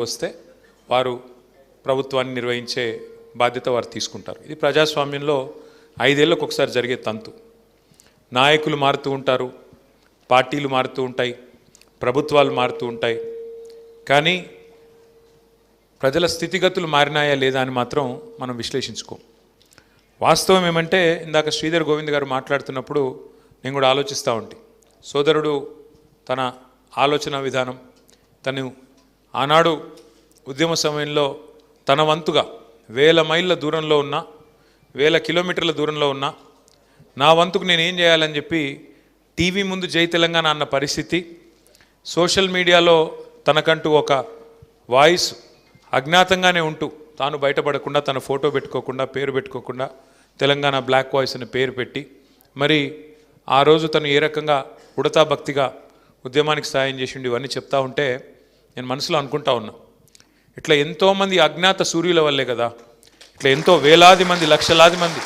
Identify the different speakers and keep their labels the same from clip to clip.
Speaker 1: వస్తే వారు ప్రభుత్వాన్ని నిర్వహించే బాధ్యత వారు తీసుకుంటారు. ఇది ప్రజాస్వామ్యంలో 5 ఏళ్లకు ఒకసారి జరిగే తంతు. నాయకులు మారుతూ ఉంటారు, పార్టీలు మారుతూ ఉంటాయి, ప్రభుత్వాలు మారుతూ ఉంటాయి. కానీ ప్రజల స్థితిగతులు మారినాయా లేదా అని మాత్రం మనం విశ్లేషించుకోం. వాస్తవం ఏమంటే ఇందాక శ్రీధర్ గోవింద్ గారు మాట్లాడుతున్నప్పుడు నేను కూడా ఆలోచిస్తూ ఉంటే, సోదరుడు తన ఆలోచన విధానం, తను ఆనాడు ఉద్యమ సమయంలో తన వంతుగా 1000 మైళ్ళ దూరంలో ఉన్న, 1000 కిలోమీటర్ల దూరంలో ఉన్న నా వంతుకు నేను ఏం చేయాలని చెప్పి టీవీ ముందు జై తెలంగాణ అన్న పరిస్థితి, సోషల్ మీడియాలో తనకంటూ ఒక వాయిస్ అజ్ఞాతంగానే ఉంటూ తాను బయటపడకుండా, తన ఫోటో పెట్టుకోకుండా, పేరు పెట్టుకోకుండా తెలంగాణ బ్లాక్ వాయిస్ అని పేరు పెట్టి, మరి ఆ రోజు తను ఏ రకంగా ఉడతా భక్తిగా ఉద్యమానికి సాయం చేసిండు ఇవన్నీ చెప్తా ఉంటే నేను మనసులో అనుకుంటా ఉన్నా, ఇట్లా ఎంతోమంది అజ్ఞాత సూర్యుల వల్లే కదా, ఇట్లా ఎంతో వేలాది మంది, లక్షలాది మంది.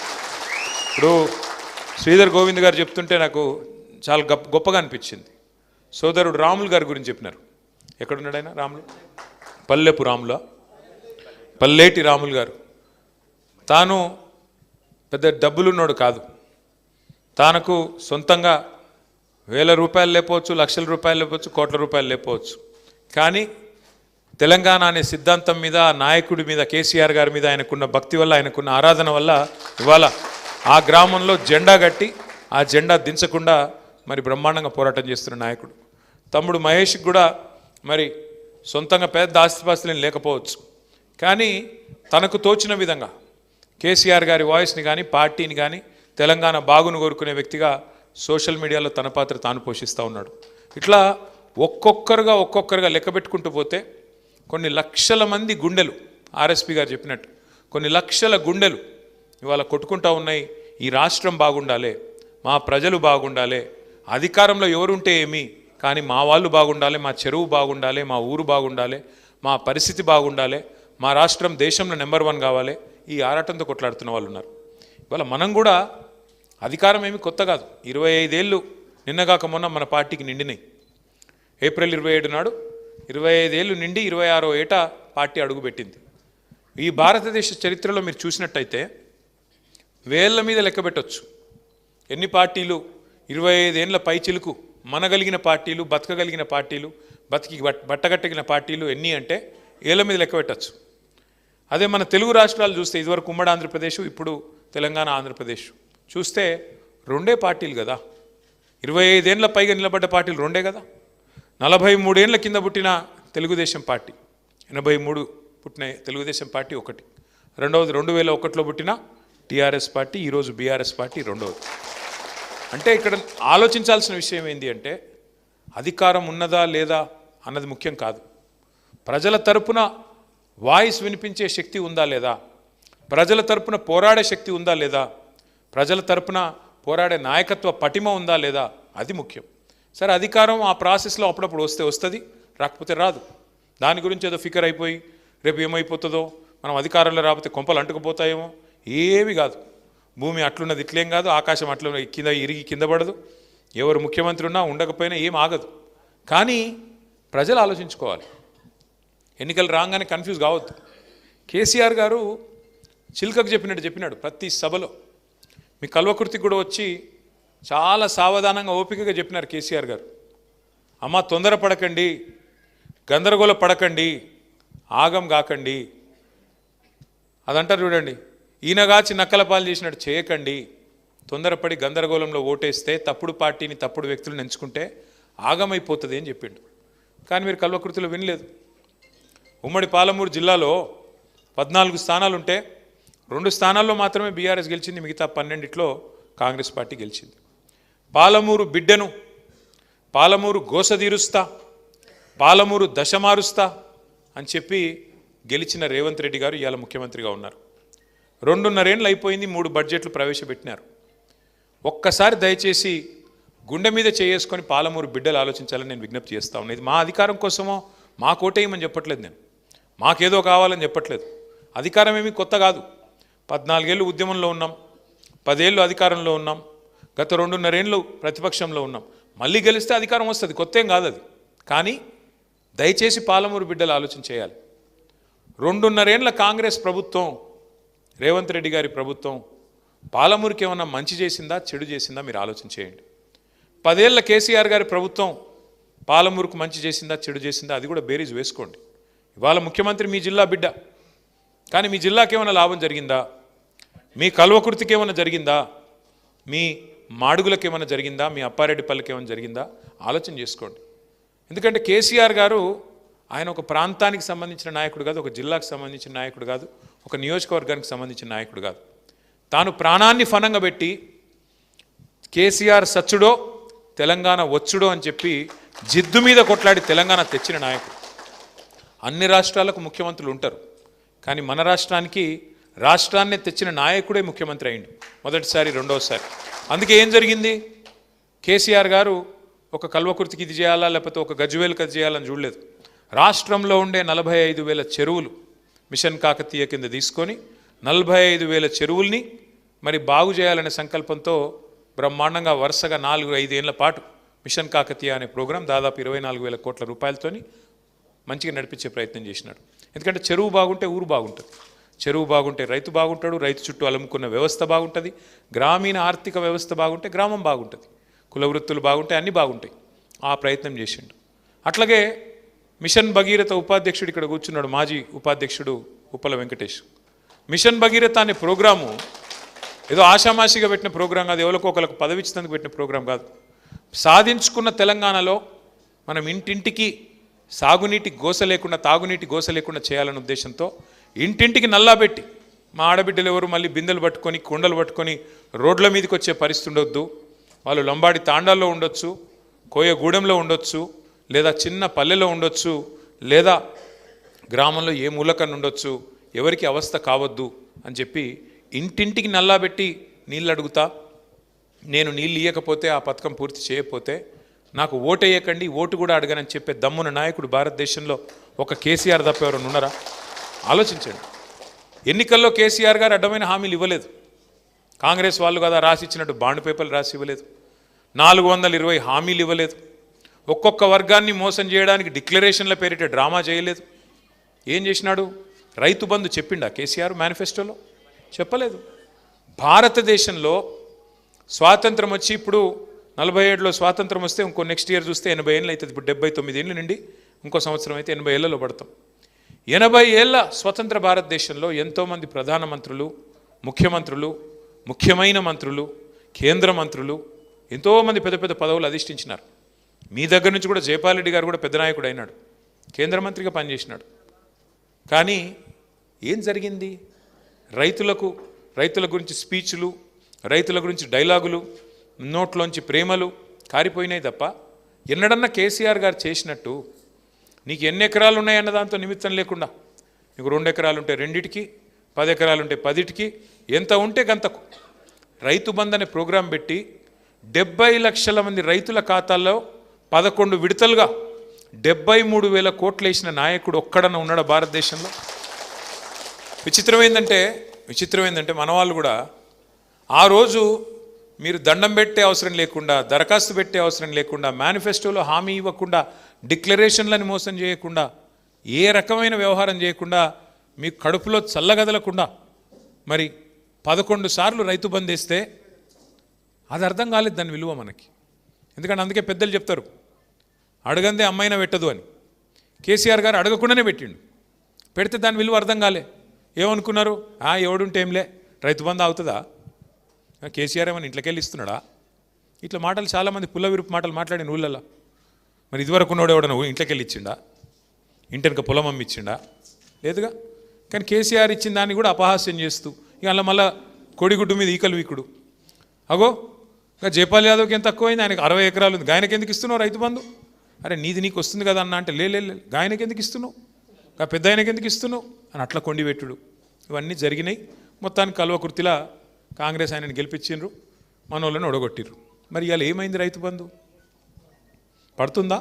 Speaker 1: ఇప్పుడు శ్రీధర్ గోవింద్ గారు చెప్తుంటే నాకు చాలా గొప్పగా అనిపించింది. సోదరుడు రాములు గారి గురించి చెప్పినారు. ఎక్కడున్నాడు ఆయన? రాములు, పల్లెపు రాముల, పల్లేటి రాములు గారు. తాను పెద్ద డబ్బులున్నాడు కాదు, తనకు సొంతంగా 1000 రూపాయలు లేకపోవచ్చు, లక్షల రూపాయలు లేకపోవచ్చు, కోట్ల రూపాయలు లేకపోవచ్చు, కానీ తెలంగాణ అనే సిద్ధాంతం మీద, నాయకుడి మీద, కేసీఆర్ గారి మీద ఆయనకున్న భక్తి వల్ల, ఆయనకున్న ఆరాధన వల్ల ఇవాళ ఆ గ్రామంలో జెండా కట్టి ఆ జెండా దించకుండా మరి బ్రహ్మాండంగా పోరాటం చేస్తున్న నాయకుడు. తమ్ముడు మహేష్కి కూడా మరి సొంతంగా పెద్ద ఆస్తిపాస్తులేం లేకపోవచ్చు, కానీ తనకు తోచిన విధంగా కేసీఆర్ గారి వాయిస్ని కానీ, పార్టీని కానీ, తెలంగాణ బాగును కోరుకునే వ్యక్తిగా సోషల్ మీడియాలో తన పాత్ర తాను పోషిస్తూ ఉన్నాడు. ఇట్లా ఒక్కొక్కరుగా లెక్క పెట్టుకుంటూ పోతే కొన్ని లక్షల మంది గుండెలు, ఆర్ఎస్పీ గారు చెప్పినట్టు కొన్ని లక్షల గుండెలు ఇవాళ కొట్టుకుంటూ ఉన్నాయి. ఈ రాష్ట్రం బాగుండాలి, మా ప్రజలు బాగుండాలి, అధికారంలో ఎవరుంటే ఏమి కానీ మా వాళ్ళు బాగుండాలి, మా చెరువు బాగుండాలి, మా ఊరు బాగుండాలి, మా పరిస్థితి బాగుండాలి, మా రాష్ట్రం దేశంలో నెంబర్ 1 కావాలి, ఈ ఆరాటంతో కొట్లాడుతున్న వాళ్ళు ఉన్నారు. ఇవాళ మనం కూడా అధికారం ఏమి కొత్త కాదు. 25 ఏళ్ళు నిన్నగాక మొన్న మన పార్టీకి నిండినాయి. ఏప్రిల్ 27 నాడు 25 ఏళ్ళు నిండి 26వ ఏట పార్టీ అడుగుపెట్టింది. ఈ భారతదేశ చరిత్రలో మీరు చూసినట్టయితే వేళ్ల మీద లెక్క పెట్టవచ్చు ఎన్ని పార్టీలు 25 ఏళ్ళ పైచిలుకు మనగలిగిన పార్టీలు, బతకగలిగిన పార్టీలు, బట్టగట్టగిన పార్టీలు ఎన్ని అంటే ఏళ్ళ మీద లెక్క పెట్టచ్చు. అదే మన తెలుగు రాష్ట్రాలు చూస్తే, ఇదివరకు ఉమ్మడి ఆంధ్రప్రదేశ్, ఇప్పుడు తెలంగాణ ఆంధ్రప్రదేశ్ చూస్తే 2 పార్టీలు కదా. 25 ఏళ్ళ పైగా నిలబడ్డ పార్టీలు 2 కదా. 43 ఏళ్ళ కింద పుట్టిన తెలుగుదేశం పార్టీ, 83 పుట్టిన తెలుగుదేశం పార్టీ ఒకటి, రెండవది 2001లో పుట్టిన టీఆర్ఎస్ పార్టీ, ఈరోజు బీఆర్ఎస్ పార్టీ రెండవది. అంటే ఇక్కడ ఆలోచించాల్సిన విషయం ఏంటి అంటే, అధికారం ఉన్నదా లేదా అన్నది ముఖ్యం కాదు, ప్రజల తరపున వాయిస్ వినిపించే శక్తి ఉందా లేదా, ప్రజల తరపున పోరాడే శక్తి ఉందా లేదా, ప్రజల తరపున పోరాడే నాయకత్వ పటిమ ఉందా లేదా, అది ముఖ్యం. సరే, అధికారం ఆ ప్రాసెస్లో అప్పుడప్పుడు వస్తుంది, రాకపోతే రాదు. దాని గురించి ఏదో ఫికర్ అయిపోయి రేపు ఏమైపోతుందో, మనం అధికారంలో రాకపోతే కొంపలు అంటుకుపోతాయేమో, ఏవి కాదు. భూమి అట్లున్నది ఇట్లేం కాదు, ఆకాశం అట్లా కింద పడదు, ఎవరు ముఖ్యమంత్రి ఉన్నా ఉండకపోయినా ఏం ఆగదు. కానీ ప్రజలు ఆలోచించుకోవాలి, ఎన్నికలు రాగానే కన్ఫ్యూజ్ కావద్దు. కేసీఆర్ గారు చిల్కకు చెప్పినాడు ప్రతి సభలో. మీ కల్వకుర్తికి కూడా వచ్చి చాలా సావధానంగా ఓపికగా చెప్పినారు కేసీఆర్ గారు. అమ్మ, తొందరపడకండి, గందరగోళ పడకండి, ఆగం కాకండి. అదంటారు చూడండి, ఈయనగాచి నక్కల పాలు చేసినట్టు చేయకండి. తొందరపడి గందరగోళంలో ఓటేస్తే, తప్పుడు పార్టీని, తప్పుడు వ్యక్తులను ఎంచుకుంటే ఆగమైపోతుంది అని చెప్పిండు. కానీ మీరు కల్వకుర్తిలో వినలేదు. ఉమ్మడి పాలమూరు జిల్లాలో 14 స్థానాలు ఉంటే 2 స్థానాల్లో మాత్రమే బీఆర్ఎస్ గెలిచింది, మిగతా 12లో కాంగ్రెస్ పార్టీ గెలిచింది. పాలమూరు బిడ్డను, పాలమూరు గోసదీరుస్తా, పాలమూరు దశ మారుస్తా అని చెప్పి గెలిచిన రేవంత్ రెడ్డి గారు ఇవాళ ముఖ్యమంత్రిగా ఉన్నారు. 2.5 ఏళ్ళు అయిపోయింది, 3 బడ్జెట్లు ప్రవేశపెట్టినారు. ఒక్కసారి దయచేసి గుండె మీద చేసుకొని పాలమూరు బిడ్డలు ఆలోచించాలని నేను విజ్ఞప్తి చేస్తా ఉన్నాను. ఇది మా అధికారం కోసమో మా కోటేయమని చెప్పట్లేదు, నేను మాకేదో కావాలని చెప్పట్లేదు. అధికారం ఏమీ కొత్త కాదు. 14 ఏళ్ళు ఉద్యమంలో ఉన్నాం, 10 ఏళ్ళు అధికారంలో ఉన్నాం, గత 2.5 ఏళ్ళు ప్రతిపక్షంలో ఉన్నాం. మళ్ళీ గెలిస్తే అధికారం వస్తుంది, కొత్త ఏం కాదు అది. కానీ దయచేసి పాలమూరు బిడ్డలు ఆలోచన చేయాలి. 2.5 ఏళ్ల కాంగ్రెస్ ప్రభుత్వం, రేవంత్ రెడ్డి గారి ప్రభుత్వం పాలమూరుకి ఏమన్నా మంచి చేసిందా చెడు చేసిందా మీరు ఆలోచన చేయండి. 10 ఏళ్ల కేసీఆర్ గారి ప్రభుత్వం పాలమూరుకు మంచి చేసిందా చెడు చేసిందా అది కూడా బేరీజ్ వేసుకోండి. ఇవాళ ముఖ్యమంత్రి మీ జిల్లా బిడ్డ, కానీ మీ జిల్లాకి ఏమైనా లాభం జరిగిందా? మీ కల్వకుర్తికి ఏమైనా జరిగిందా? మీ మాడుగులకు ఏమైనా జరిగిందా? మీ అప్పారెడ్డిపల్లికి ఏమైనా జరిగిందా? ఆలోచన చేసుకోండి. ఎందుకంటే కేసీఆర్ గారు ఆయన ఒక ప్రాంతానికి సంబంధించిన నాయకుడు కాదు, ఒక జిల్లాకు సంబంధించిన నాయకుడు కాదు, ఒక నియోజకవర్గానికి సంబంధించిన నాయకుడు కాదు. తాను ప్రాణాన్ని ఫనంగా పెట్టి కేసీఆర్ సచ్చుడో తెలంగాణ వచ్చుడో అని చెప్పి జిద్దు మీద కొట్లాడి తెలంగాణ తెచ్చిన నాయకుడు. అన్ని రాష్ట్రాలకు ముఖ్యమంత్రులు ఉంటారు, కానీ మన రాష్ట్రాన్ని తెచ్చిన నాయకుడే ముఖ్యమంత్రి అయిండు మొదటిసారి, రెండోసారి. అందుకే ఏం జరిగింది? కేసీఆర్ గారు ఒక కల్వకుర్తికి ఇది చేయాలా లేకపోతే ఒక గజ్వేల్కి అది చేయాలని చూడలేదు. రాష్ట్రంలో ఉండే 45,000 చెరువులు మిషన్ కాకతీయ కింద తీసుకొని 45,000 చెరువుల్ని మరి బాగు చేయాలనే సంకల్పంతో బ్రహ్మాండంగా వరుసగా 4-5 ఏళ్ల పాటు మిషన్ కాకతీయ అనే ప్రోగ్రాం దాదాపు 24,000 కోట్ల రూపాయలతోని మంచిగా నడిపించే ప్రయత్నం చేసినాడు. ఎందుకంటే చెరువు బాగుంటే ఊరు బాగుంటుంది, చెరువు బాగుంటే రైతు బాగుంటాడు, రైతు చుట్టూ అలుముకున్న వ్యవస్థ బాగుంటుంది, గ్రామీణ ఆర్థిక వ్యవస్థ బాగుంటే గ్రామం బాగుంటుంది, కుల వృత్తులు బాగుంటే అన్నీ బాగుంటాయి. ఆ ప్రయత్నం చేసిండు. అట్లాగే మిషన్ భగీరథ ఉపాధ్యక్షుడు ఇక్కడ కూర్చున్నాడు, మాజీ ఉపాధ్యక్షుడు ఉప్పల వెంకటేష్. మిషన్ భగీరథ అనే ప్రోగ్రాము ఏదో ఆషామాషిగా పెట్టిన ప్రోగ్రాం కాదు, ఎవరికో ఒకరికి పదవి ఇచ్చినందుకు పెట్టిన ప్రోగ్రాం కాదు. సాధించుకున్న తెలంగాణలో మనం ఇంటింటికి సాగునీటి గోస లేకుండా, తాగునీటి గోస లేకుండా చేయాలనే ఉద్దేశంతో ఇంటింటికి నల్లా పెట్టి మా ఆడబిడ్డలు ఎవరు మళ్ళీ బిందెలు పట్టుకొని కుండలు పట్టుకొని రోడ్ల మీదకి వచ్చే పరిస్థితి ఉండొద్దు. వాళ్ళు లంబాడి తాండాల్లో ఉండొచ్చు, కోయగూడెంలో ఉండొచ్చు, లేదా చిన్న పల్లెలో ఉండొచ్చు, లేదా గ్రామంలో ఏ మూలకన్నా ఉండొచ్చు, ఎవరికి అవస్థ కావద్దు అని చెప్పి ఇంటింటికి నల్లా పెట్టి నీళ్ళు అడుగుతా, నేను నీళ్ళు ఇవ్వకపోతే ఆ పథకం పూర్తి చేయకపోతే నాకు ఓటు వేయకండి, ఓటు కూడా అడగనని చెప్పే దమ్మున నాయకుడు భారతదేశంలో ఒక కేసీఆర్ తప్ప ఎవరైనా ఉన్నారా? ఆలోచించండి. ఎన్నికల్లో కేసీఆర్ గారు అడ్డమైన హామీలు ఇవ్వలేదు. కాంగ్రెస్ వాళ్ళు కదా రాసి ఇచ్చినట్టు బాండ్ పేపర్లు రాసి ఇవ్వలేదు. 420 హామీలు ఇవ్వలేదు. ఒక్కొక్క వర్గాన్ని మోసం చేయడానికి డిక్లరేషన్ల పేరిట డ్రామా చేయలేదు. ఏం చేసినాడు? రైతు బంధు చెప్పిండా కేసీఆర్ మేనిఫెస్టోలో? చెప్పలేదు. భారతదేశంలో స్వాతంత్రం వచ్చి ఇప్పుడు 47లో స్వాతంత్రం వస్తే ఇంకో నెక్స్ట్ ఇయర్ చూస్తే 80 ఏళ్ళు అవుతుంది. ఇప్పుడు 79 ఏళ్ళు నుండి ఇంకో సంవత్సరం అయితే 80 ఏళ్లలో పడతాం. 80 ఏళ్ల స్వతంత్ర భారతదేశంలో ఎంతోమంది ప్రధానమంత్రులు, ముఖ్యమంత్రులు, ముఖ్యమైన మంత్రులు, కేంద్ర మంత్రులు, ఎంతోమంది పెద్ద పెద్ద పదవులు అధిష్ఠించినారు. మీ దగ్గర నుంచి కూడా జైపాల్ రెడ్డి గారు కూడా పెద్ద నాయకుడు అయినాడు, కేంద్ర మంత్రిగా పనిచేసినాడు. కానీ ఏం జరిగింది? రైతుల గురించి స్పీచ్లు, రైతుల గురించి డైలాగులు, నోట్లోంచి ప్రేమలు కారిపోయినాయి తప్ప ఎన్నడన్నా కేసీఆర్ గారు చేసినట్టు నీకు ఎన్ని ఎకరాలు ఉన్నాయన్న దాంతో నిమిత్తం లేకుండా నీకు 2 ఎకరాలు ఉంటే 2టికి, 10 ఎకరాలు ఉంటే 10టికి, ఎంత ఉంటే గంతకు రైతు బంధు అనే ప్రోగ్రాం పెట్టి 70 లక్షల మంది రైతుల ఖాతాల్లో 11 విడతలుగా 73,000 కోట్లు వేసిన నాయకుడు ఒక్కడన్నా ఉన్నాడా భారతదేశంలో? విచిత్రం ఏంటంటే మన వాళ్ళు కూడా ఆ రోజు మీరు దండం పెట్టే అవసరం లేకుండా, దరఖాస్తు పెట్టే అవసరం లేకుండా, మేనిఫెస్టోలో హామీ ఇవ్వకుండా, డిక్లరేషన్లను మోసం చేయకుండా, ఏ రకమైన వ్యవహారం చేయకుండా, మీ కడుపులో చల్లగదలకుండా మరి 11 సార్లు రైతు బంద్ వేస్తే అది అర్థం కాలేదు దాని విలువ మనకి. ఎందుకంటే అందుకే పెద్దలు చెప్తారు అడగందే అమ్మాయినా పెట్టదు అని. కేసీఆర్ గారు అడగకుండానే పెట్టిండు, పెడితే దాని విలువ అర్థం కాలే. ఏమనుకున్నారు? ఎవడుంటే ఏంలే రైతు బంద్ అవుతుందా, కేసీఆర్ ఏమైనా ఇంట్లోకి వెళ్ళి ఇస్తున్నాడా? ఇట్లా మాటలు చాలామంది పుల్ల విరుపు మాటలు మాట్లాడిన ఊళ్ళల్లో. మరి ఇదివరకు ఉన్నోడు ఎవడన్నా ఇంట్లోకి వెళ్ళి ఇచ్చిండా? ఇంటెనక పొలం అమ్మి ఇచ్చిండా? లేదుగా. కానీ కేసీఆర్ ఇచ్చిన దాన్ని కూడా అపహాస్యం చేస్తూ ఇక అలా మళ్ళీ కోడిగుడ్డు మీద ఈకలు వీకుడు. అగో ఇంకా జైపాల్ యాదవ్కి ఎంత తక్కువైంది, ఆయనకు 60 ఎకరాలు ఉంది, గాయనకి ఎందుకు ఇస్తున్నావు రైతు బంధు? అరే నీకు వస్తుంది కదా అన్న అంటే లే గాయనకి ఎందుకు ఇస్తున్నావు, ఇంకా పెద్ద ఆయనకి ఎందుకు ఇస్తున్నావు అని అట్లా కొండిపెట్టుడు. ఇవన్నీ జరిగినాయి. మొత్తానికి కల్వకుర్తిలా కాంగ్రెస్ ఆయనని గెలిపించిండ్రు, మన వాళ్ళని ఒడగొట్టిర్రు. మరి ఇవాళ ఏమైంది? రైతు బంధు పడుతుందా?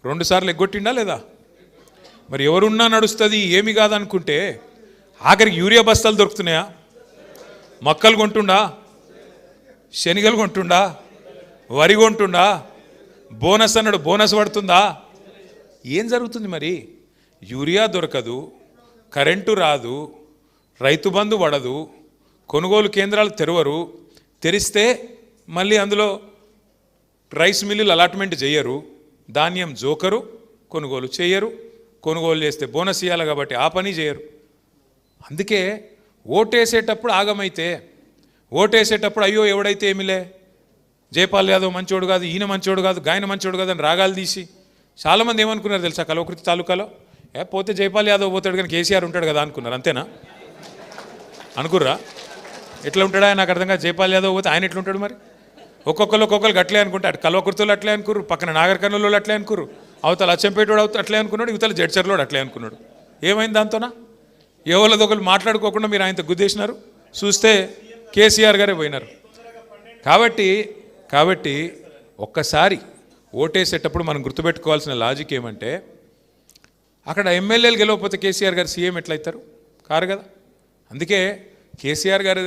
Speaker 1: 2 సార్లు ఎగ్గొట్టిండా లేదా? మరి ఎవరున్నా నడుస్తుంది ఏమి కాదనుకుంటే ఆఖరికి యూరియా బస్తాలు దొరుకుతున్నాయా? మొక్కలు కొంటుండా, శనగలు కొంటుండా, వరి కొంటుండా, బోనస్ అన్నాడు బోనస్ పడుతుందా? ఏం జరుగుతుంది? మరి యూరియా దొరకదు, కరెంటు రాదు, రైతు బంధు పడదు, కొనుగోలు కేంద్రాలు తెరవరు, తెరిస్తే మళ్ళీ అందులో రైస్ మిల్లులు అలాట్మెంట్ చేయరు, ధాన్యం జోకరు, కొనుగోలు చేయరు, కొనుగోలు చేస్తే బోనస్ ఇవ్వాలి కాబట్టి ఆ పని చేయరు. అందుకే ఓటేసేటప్పుడు ఆగమైతే, ఓటేసేటప్పుడు అయ్యో ఎవడైతే ఏమిలే, జైపాల్ యాదవ్ మంచోడు కాదు, ఈయన మంచోడు కాదు, గాయన మంచోడు కాదు అని రాగాలు తీసి చాలామంది ఏమనుకున్నారు తెలుసా, కల్వకుర్తి తాలూకాలో పోతే జైపాల్ యాదవ్ పోతాడు కానీ కేసీఆర్ ఉంటాడు కదా అనుకున్నారు. అంతేనా? అనుకుర్రా? ఎట్లా ఉంటాడా నాకు అర్థం కాదు. జైపాల్ యాదవ్ పోతే ఆయన ఎట్లా ఉంటాడు మరి? ఒక్కొక్కరు అట్లే అనుకుంటే, అటు కల్వకుర్తిలో అట్లే అనుకుర్రు, పక్కన నాగర్ కర్నూలులో అట్లే అనుకుర్రు, అవతల అచ్చంపేటోడు అట్లే అనుకున్నాడు, ఇవతల జడ్చర్లోడు అట్లే అనుకున్నాడు. ఏమైంది దాంతోనా? ఎవరిదొకరు మాట్లాడుకోకుండా మీరు ఆయనతో గుద్దేసినారు, చూస్తే కేసీఆర్ గారే పోయినారు. కాబట్టి ఒక్కసారి ఓటేసేటప్పుడు మనం గుర్తుపెట్టుకోవాల్సిన లాజిక్ ఏమంటే, అక్కడ ఎమ్మెల్యేలు గెలవకపోతే కేసీఆర్ గారు సీఎం ఎట్లయితారు? కారు కదా. అందుకే కేసీఆర్ గారు